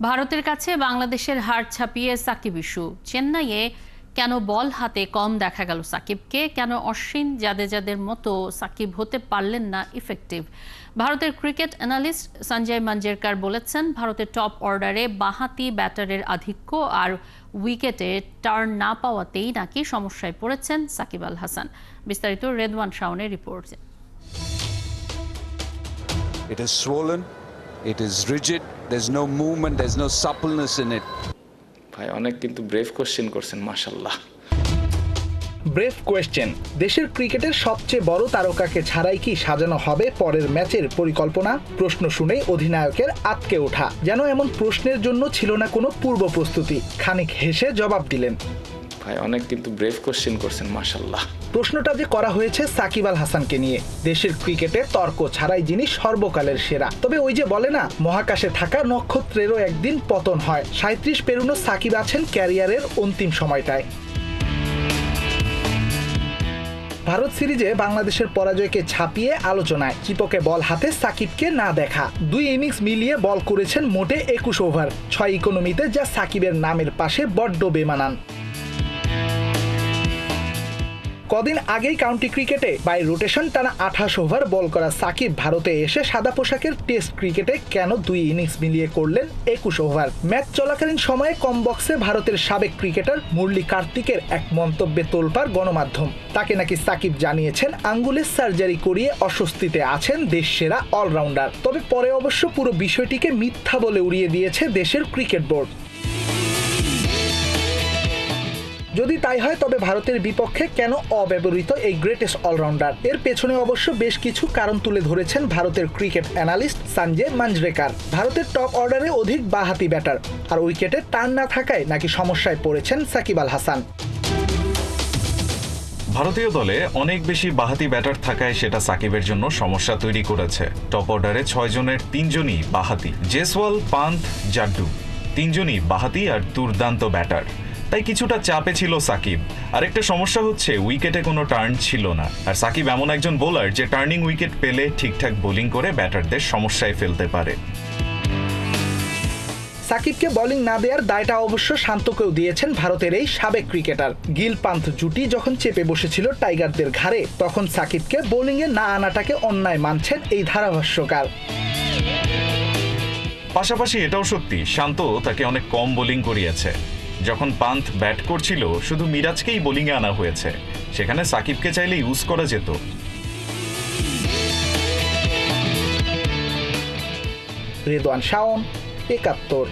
ভারতের কাছে বাংলাদেশের হার ছাপিয়ে সাকিব ইস্যু। চেন্নাইয়ে কেন বল হাতে কম দেখা গেল সাকিবকে? কেন অশ্বিন জাদেজাদের মতো সাকিব হতে পারলেন না ইফেক্টিভ? ভারতের ক্রিকেট অ্যানালিস্ট সঞ্জয় মাঞ্জরেকার বলেছেন, ভারতের টপ অর্ডারে বাঁহাতি ব্যাটারের আধিক্য আর উইকেটে টার্ন না পাওয়াতেই নাকি সমস্যায় পড়েছেন সাকিব আল হাসান। বিস্তারিত রেদওয়ান শাওনের রিপোর্টে। It is swollen, it is rigid, there's no movement, there's no suppleness in it. ভাই অনেক কিন্তু ব্রেভ কোশ্চেন করছেন, মাশাআল্লাহ। Brave question. দেশের ক্রিকেটের সবচেয়ে বড় তারকাকে ছাড়াই কি সাজানো হবে পরের ম্যাচের পরিকল্পনা? প্রশ্ন শুনেই অধিনায়কের আটকে ওঠা, যেন এমন প্রশ্নের জন্য ছিল না কোনো পূর্ব প্রস্তুতি। খানিক হেসে জবাব দিলেন, ভাই অনেক কিন্তু ব্রেভ কোশ্চেন করছেন, মাশাআল্লাহ। প্রশ্নটা যে করা হয়েছে সাকিব আল হাসানকে নিয়ে। দেশের ক্রিকেটে তর্ক ছাড়াই যিনি সর্বকালের সেরা। তবে ওই যে বলে না, মহাকাশে থাকা নক্ষত্রেরও একদিন পতন হয়। ৩৭ পেরুনো সাকিব আছেন ক্যারিয়ারের অন্তিম সময়টায়। ভারত সিরিজে বাংলাদেশের পরাজয়কে ছাপিয়ে আলোচনায় চিপকে বল হাতে সাকিবকে না দেখা। 2 ইনিংস মিলিয়ে বল করেছেন মোটে 21 ওভার, 6 ইকোনমিতে, যা সাকিবের নামের পাশে বড্ড বেমানান। কদিন আগেই কাউন্টি ক্রিকেটে বাই রোটেশন টানা 28 ওভার বল করা সাকিব ভারতে এসে সাদা পোশাকের টেস্ট ক্রিকেটে কেন 2 ইনিংস মিলিয়ে করলেন 21 ওভার? ম্যাচ চলাকালীন সময়ে কম বক্সে ভারতের সাবেক ক্রিকেটার মুরলী কার্তিকের এক মন্তব্যে তোলপাড় গণমাধ্যম। তাকে নাকি সাকিব জানিয়েছেন আঙ্গুলের সার্জারি করিয়ে অস্বস্তিতে আছেন দেশ সেরা অলরাউন্ডার। তবে পরে অবশ্য পুরো বিষয়টিকে মিথ্যা বলে উড়িয়ে দিয়েছে দেশের ক্রিকেট বোর্ড। যদি তাই হয়, তবে ভারতের বিপক্ষে কেন অব্যবহৃত এই গ্রেটেস্ট অলরাউন্ডার? এর পেছনে অবশ্য বেশ কিছু কারণ তুলে ধরেছেন ভারতের ক্রিকেট অ্যানালিস্ট সঞ্জয় মাঞ্জরেকার। ভারতের টপ অর্ডারে অধিক বাঁহাতি ব্যাটার, আর উইকেটে টার্ন না থাকায় নাকি সমস্যায় পড়েছেন সাকিব আল হাসান। ভারতীয় দলে অনেক বেশি বাঁহাতি ব্যাটার থাকায় সেটা সাকিবের জন্য সমস্যা তৈরি করেছে। টপ অর্ডারে 6 জনের 3 জনই বাঁহাতি। জেসওয়াল, পান্থ, জাড্ডু 3 জনই বাঁহাতি আর দুর্দান্ত ব্যাটার। তাই কিছুটা চাপে ছিল সাকিব। আরেকটা সমস্যা হচ্ছে উইকেটে কোনো টার্ন ছিল না। আর সাকিব এমন একজন বোলার যে টার্নিং উইকেট পেলে ঠিকঠাক বোলিং করে ব্যাটারদের সমস্যায় ফেলতে পারে। সাকিবকে বোলিং না দেওয়ার দায়টা অবশ্য শান্তকেও দিয়েছেন ভারতের এই সাবেক ক্রিকেটার। গিল পান্থ জুটি যখন চেপে বসেছিল টাইগারদের ঘাড়ে, তখন সাকিবকে বোলিংয়ে না আনাটাকে অন্যায় মানছেন এই ধারাভাষ্যকার। পাশাপাশি এটাও সত্যি, শান্ত তাকে অনেক কম বোলিং করিয়েছে। যখন পান্থ ব্যাট করছিল শুধু মিরাজকেই বোলিংয়ে আনা হয়েছে, সেখানে সাকিবকে চাইলে ইউজ করা যেত। রেদওয়ান শাওন, ৭১।